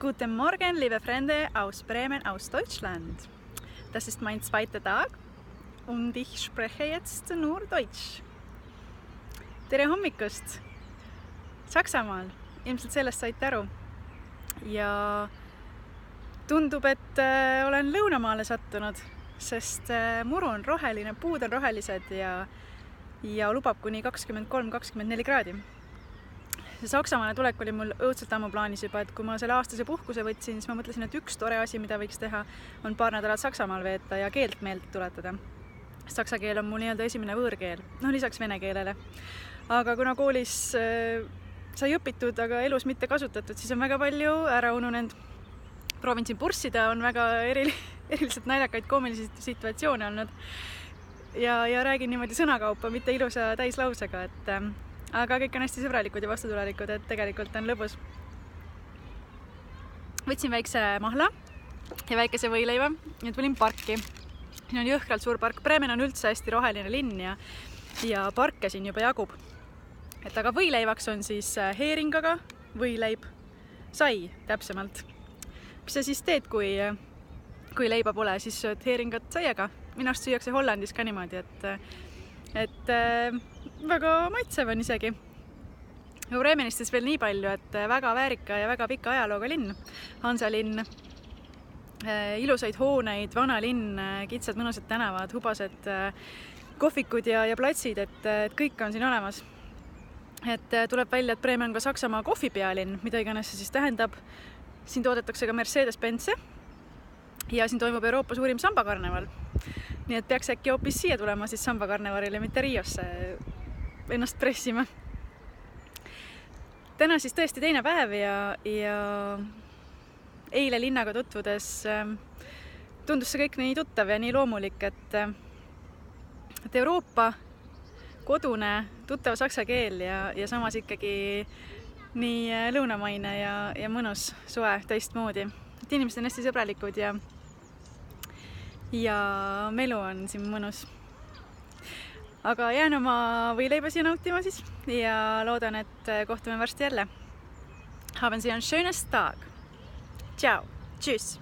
Guten Morgen, liebe Freunde aus Bremen, aus Deutschland. Das ist mein zweiter Tag und ich spreche jetzt nur Deutsch. Tere hommikust! Saksamaal, ilmselt sellest saite aru. Ja tundub, et olen lõunamaale sattunud, sest muru on roheline, puud on rohelised ja lubab kuni 23-24 kraadi. Saksamaale tulek oli mul õudselt ammu plaanis juba, et kui ma selle aastase puhkuse võtsin, siis ma mõtlesin, et üks tore asi, mida võiks teha, on paar nädalat Saksamaal veeta ja keelt meelde tuletada. Saksa keel on mul nii-öelda esimene võõrkeel, lisaks vene keelele. Aga kuna koolis sai õpitud, aga elus mitte kasutatud, siis on väga palju ära ununenud. Proovin siin purssida, on väga eriliselt naljakaid koomilisi situatsioone olnud ja räägin niimoodi sõnakaupa, mitte ilusa täislausega, aga kõik on hästi sõbralikud ja vastutulelikud, et tegelikult on lõbus. Võtsin väikse mahla ja väikese võileiva ja tulin parki. Siin on jõhkralt suur park. Bremen on üldse hästi roheline linn ja parke siin juba jagub. Aga võileivaks on siis heeringaga võileib, sai täpsemalt. Mis sa siis teed, kui leiba pole, siis sööd heeringat saiaga. Minust süüakse Hollandis ka niimoodi, et väga maitsev on isegi. Bremenist veel nii palju, et väga väärika ja väga pika ajalooga linn. Hansalinn, ilusaid hooneid, vana linn, kitsad mõnusad tänavad, hubased kohvikud ja platsid, et kõik on siin olemas. Et tuleb välja, et Bremen on ka Saksamaa kohvipealinn, mida iganes see siis tähendab. Siin toodetakse ka Mercedes-Benz'e ja siin toimub Euroopa suurim sambakarneval. Nii et peaks äkki hoopis siia tulema siis sambakarnevarile, mitte Riosse ennast pressima. Täna siis tõesti teine päev ja eile linnaga tutvudes tundus see kõik nii tuttav ja nii loomulik, et Euroopa kodune, tuttav saksa keel ja samas ikkagi nii lõunamaine ja mõnus suve teistmoodi. Et inimesed on hästi sõbralikud ja melu on siin mõnus. Aga jään oma võileiba siia nautima siis ja loodan, et kohtume varsti jälle. Haben Sie einen schönes Tag. Ciao. Tschüss.